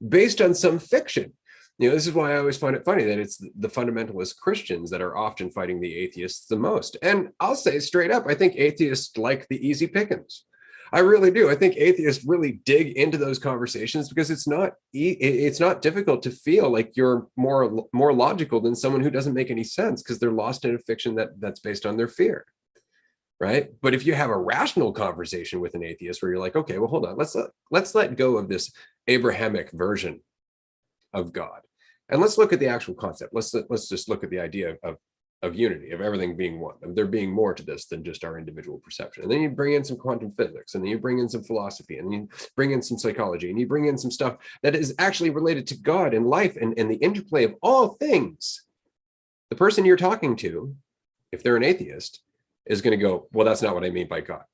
based on some fiction. You know, this is why I always find it funny that it's the fundamentalist Christians that are often fighting the atheists the most. And I'll say straight up, I think atheists like the easy pickings. I really do. I think atheists really dig into those conversations because it's not difficult to feel like you're more logical than someone who doesn't make any sense because they're lost in a fiction that's based on their fear. Right. But if you have a rational conversation with an atheist where you're like, okay, well, hold on, let's let go of this Abrahamic version of God. And let's look at the actual concept. Let's just look at the idea of unity, of everything being one, of there being more to this than just our individual perception. And then you bring in some quantum physics, and then you bring in some philosophy, and you bring in some psychology, and you bring in some stuff that is actually related to God and life and the interplay of all things. The person you're talking to, if they're an atheist, is going to go, well, that's not what I mean by God.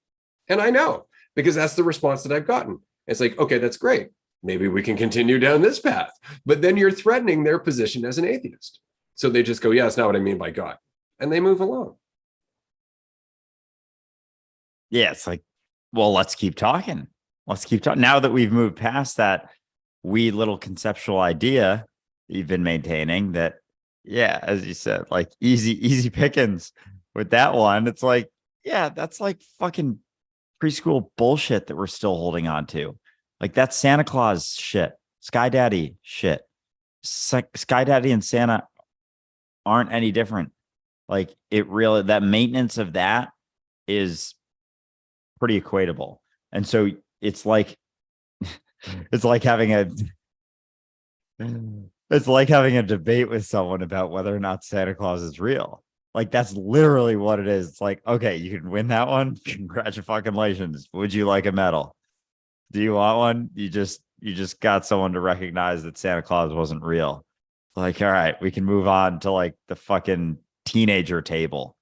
And I know, because that's the response that I've gotten. It's like, okay, that's great. Maybe we can continue down this path. But then you're threatening their position as an atheist. So they just go, yeah, that's not what I mean by God. And they move along.
Yeah, it's like, well, let's keep talking. Let's keep talking. Now that we've moved past that wee little conceptual idea you've been maintaining, that, yeah, as you said, like easy pickings with that one. It's like, yeah, that's like fucking preschool bullshit that we're still holding on to. Like, that's Santa Claus shit, Sky Daddy shit. Sky Daddy and Santa aren't any different. Like it really, that maintenance of that is pretty equatable. And so it's like, it's like having a, it's like having a debate with someone about whether or not Santa Claus is real. Like that's literally what it is. It's like, okay, you can win that one. Congratulations. Would you like a medal? Do you want one? You just got someone to recognize that Santa Claus wasn't real. Like, all right, we can move on to like the fucking teenager table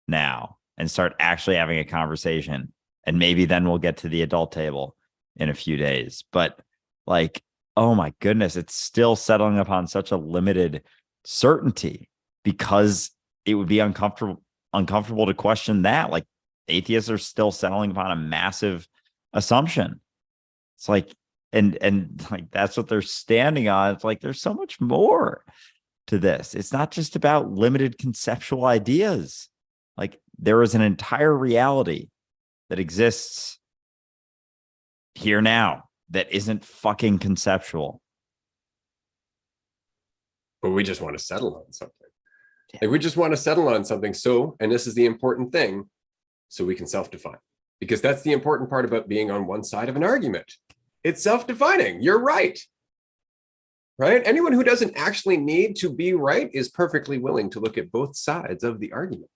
now and start actually having a conversation. And maybe then we'll get to the adult table in a few days. But like, oh my goodness, it's still settling upon such a limited certainty because it would be uncomfortable to question that. Like atheists are still settling upon a massive assumption. It's like, and like that's what they're standing on. It's like there's so much more to this. It's not just about limited conceptual ideas. Like there is an entire reality that exists here now that isn't fucking conceptual.
But we just want to settle on something.
Yeah.
Like we just want to settle on something. So, and this is the important thing, so we can self-define. Because that's the important part about being on one side of an argument. It's self-defining. You're right. Right? Anyone who doesn't actually need to be right is perfectly willing to look at both sides of the argument.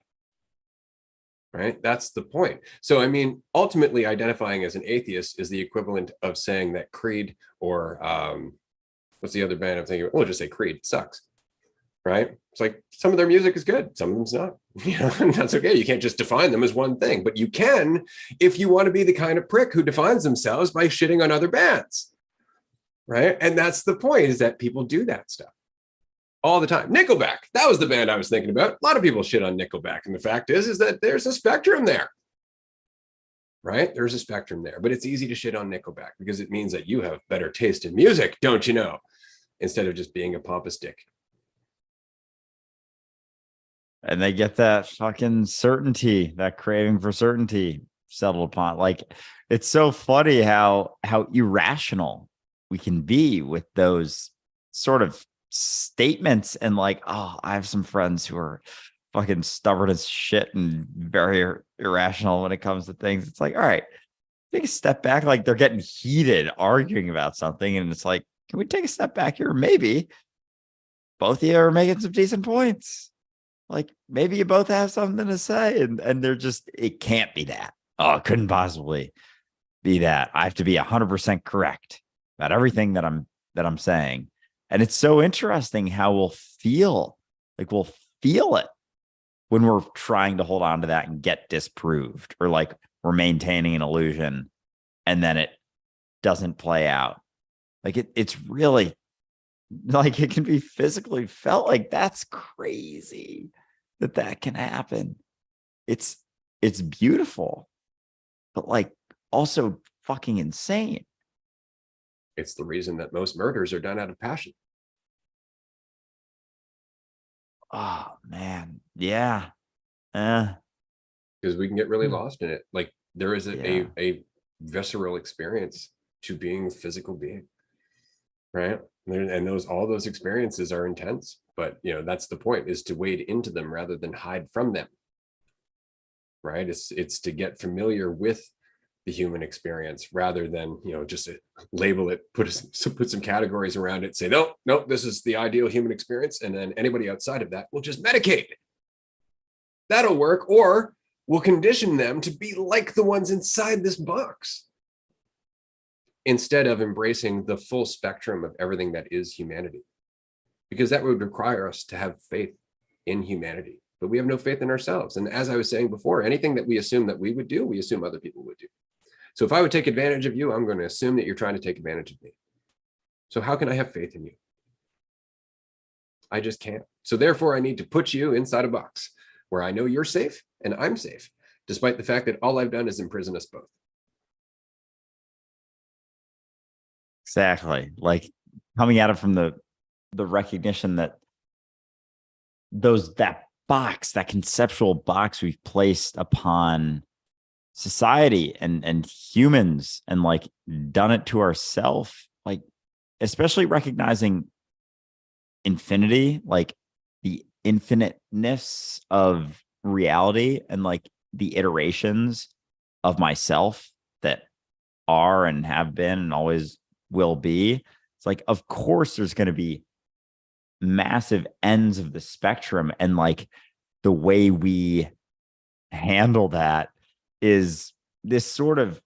Right? That's the point. So, I mean, ultimately, identifying as an atheist is the equivalent of saying that Creed or what's the other band I'm thinking of? We'll just say Creed sucks. Right? It's like some of their music is good, some of them's not. You know, and that's okay. You can't just define them as one thing, but you can if you want to be the kind of prick who defines themselves by shitting on other bands. Right? And that's the point, is that people do that stuff all the time. Nickelback, that was the band I was thinking about. A lot of people shit on Nickelback, and the fact is that there's a spectrum there. Right? There's a spectrum there, but it's easy to shit on Nickelback because it means that you have better taste in music, don't you know? Instead of just being a pompous dick.
And they get that fucking certainty, that craving for certainty settled upon. Like it's so funny how irrational we can be with those sort of statements. And like, oh, I have some friends who are fucking stubborn as shit and very irrational when it comes to things. It's like, all right, take a step back. Like they're getting heated arguing about something, and it's like, can we take a step back here? Maybe both of you are making some decent points. Like maybe you both have something to say, and they're just, it can't be that. Oh, it couldn't possibly be that. I have to be 100% correct about everything that I'm saying. And it's so interesting how we'll feel it when we're trying to hold on to that and get disproved, or like we're maintaining an illusion and then it doesn't play out. Like it's really like it can be physically felt. Like that's crazy that can happen. It's beautiful, but like also fucking insane.
It's the reason that most murders are done out of passion.
Oh man. Yeah.
Because we can get really lost in it. Like there is
Yeah.
a visceral experience to being a physical being. Right. And all those experiences are intense, but you know, that's the point, is to wade into them rather than hide from them. Right. It's to get familiar with the human experience rather than, you know, just label it, put some categories around it, say, no, this is the ideal human experience. And then anybody outside of that will just medicate. That'll work. Or we'll condition them to be like the ones inside this box, instead of embracing the full spectrum of everything that is humanity, because that would require us to have faith in humanity, but we have no faith in ourselves. And as I was saying before, anything that we assume that we would do, we assume other people would do. So if I would take advantage of you, I'm going to assume that you're trying to take advantage of me. So how can I have faith in you? I just can't. So therefore, I need to put you inside a box where I know you're safe and I'm safe, despite the fact that all I've done is imprison us both.
Exactly. Like coming at it from the recognition that that box, that conceptual box we've placed upon society and humans, and like done it to ourselves, like especially recognizing infinity, like the infiniteness of reality and like the iterations of myself that are and have been and always will be, it's like, of course, there's going to be massive ends of the spectrum. And like the way we handle that is this sort of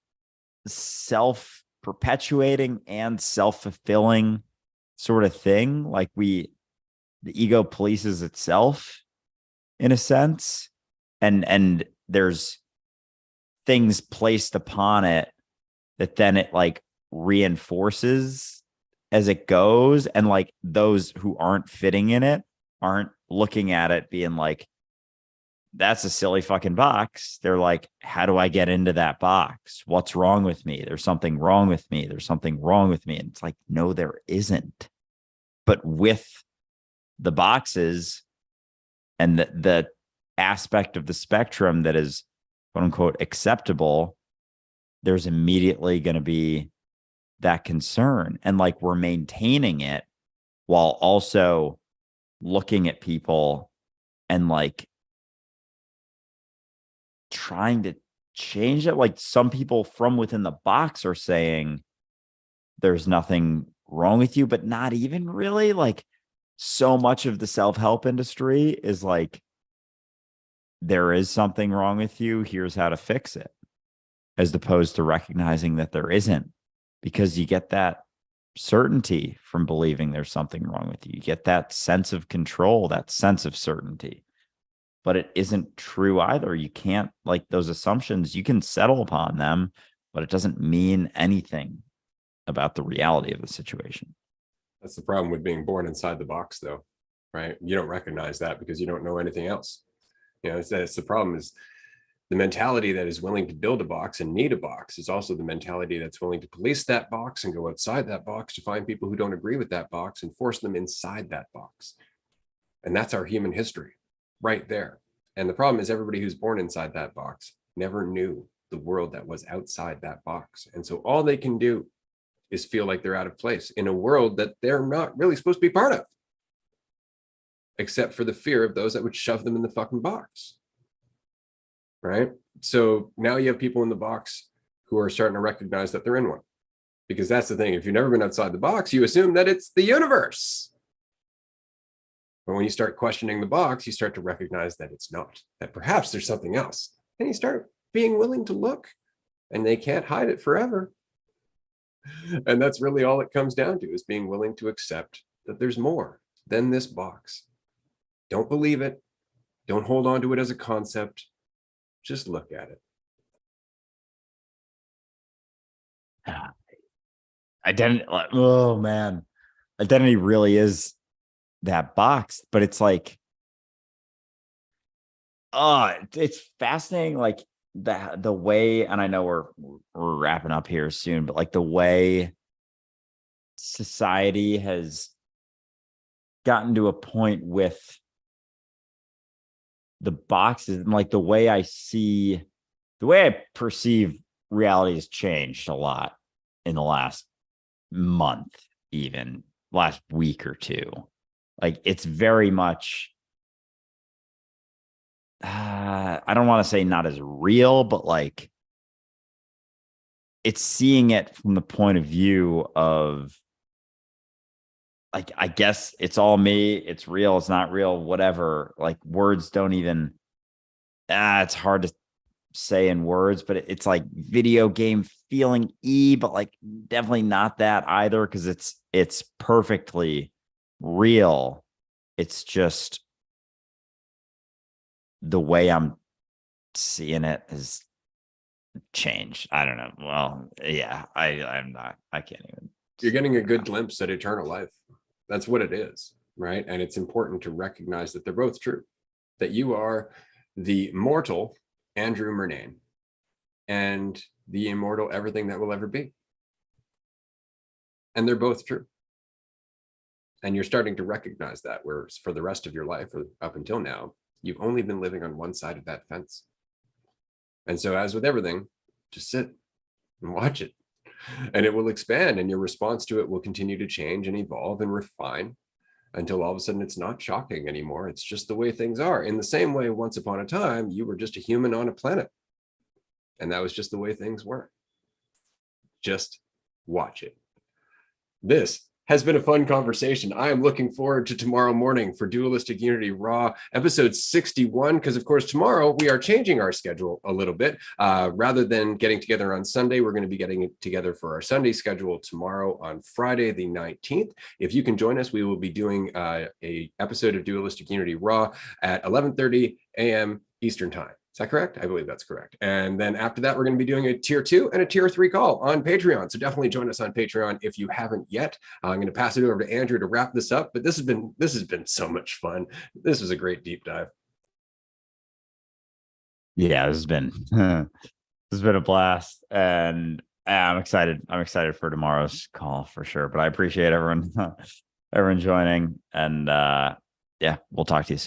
self perpetuating and self fulfilling sort of thing. Like the ego polices itself in a sense. And there's things placed upon it that then it like reinforces as it goes. And like those who aren't fitting in it aren't looking at it being like, that's a silly fucking box. They're like, how do I get into that box? What's wrong with me? There's something wrong with me. There's something wrong with me. And it's like, no, there isn't. But with the boxes and the aspect of the spectrum that is quote unquote acceptable, there's immediately going to be that concern. And like we're maintaining it while also looking at people and like trying to change it. Like some people from within the box are saying there's nothing wrong with you, but not even really. Like so much of the self-help industry is like, there is something wrong with you. Here's how to fix it, as opposed to recognizing that there isn't, because you get that certainty from believing there's something wrong with you. You get that sense of control, that sense of certainty, but it isn't true either. You can't, like those assumptions, you can settle upon them, but it doesn't mean anything about the reality of the situation.
That's the problem with being born inside the box, though, right? You don't recognize that because you don't know anything else. You know, it's the problem is the mentality that is willing to build a box and need a box is also the mentality that's willing to police that box and go outside that box to find people who don't agree with that box and force them inside that box. And that's our human history right there. And the problem is everybody who's born inside that box never knew the world that was outside that box. And so all they can do is feel like they're out of place in a world that they're not really supposed to be part of, except for the fear of those that would shove them in the fucking box. Right? So now you have people in the box who are starting to recognize that they're in one. Because that's the thing. If you've never been outside the box, you assume that it's the universe. But when you start questioning the box, you start to recognize that it's not, that perhaps there's something else. And you start being willing to look, and they can't hide it forever. And that's really all it comes down to, is being willing to accept that there's more than this box. Don't believe it. Don't hold on to it as a concept. Just look at it.
Identity, oh man, identity really is that box, but it's like, it's fascinating. Like the way, and I know we're wrapping up here soon, but like the way society has gotten to a point with the boxes, and like the way I perceive reality has changed a lot in the last month, even last week or two. Like it's very much, I don't want to say not as real, but like it's seeing it from the point of view of like, I guess it's all me, it's real, it's not real, whatever. Like words don't even, it's hard to say in words, but it's like video game feeling but like definitely not that either, because it's perfectly real. It's just the way I'm seeing it has changed. I don't know. Well, yeah, I can't even.
You're getting a good glimpse at eternal life. That's what it is, right? And it's important to recognize that they're both true, that you are the mortal Andrew Murnane and the immortal everything that will ever be. And they're both true. And you're starting to recognize that, whereas for the rest of your life, or up until now, you've only been living on one side of that fence. And so as with everything, just sit and watch it, and it will expand, and your response to it will continue to change and evolve and refine. until all of a sudden it's not shocking anymore. It's just the way things are. In the same way, once upon a time, you were just a human on a planet. And that was just the way things were. Just watch it. This has been a fun conversation. I am looking forward to tomorrow morning for Dualistic Unity Raw, episode 61, because of course tomorrow we are changing our schedule a little bit. Rather than getting together on Sunday, we're going to be getting together for our Sunday schedule tomorrow on Friday the 19th. If you can join us, we will be doing a episode of Dualistic Unity Raw at 11:30 a.m. Eastern Time. Is that correct? I believe that's correct. And then after that, we're going to be doing a tier 2 and a tier 3 call on Patreon. So definitely join us on Patreon if you haven't yet. I'm going to pass it over to Andrew to wrap this up. But this has been so much fun. This was a great deep dive.
Yeah, this has been a blast, and I'm excited. I'm excited for tomorrow's call for sure. But I appreciate everyone joining, and yeah, we'll talk to you soon.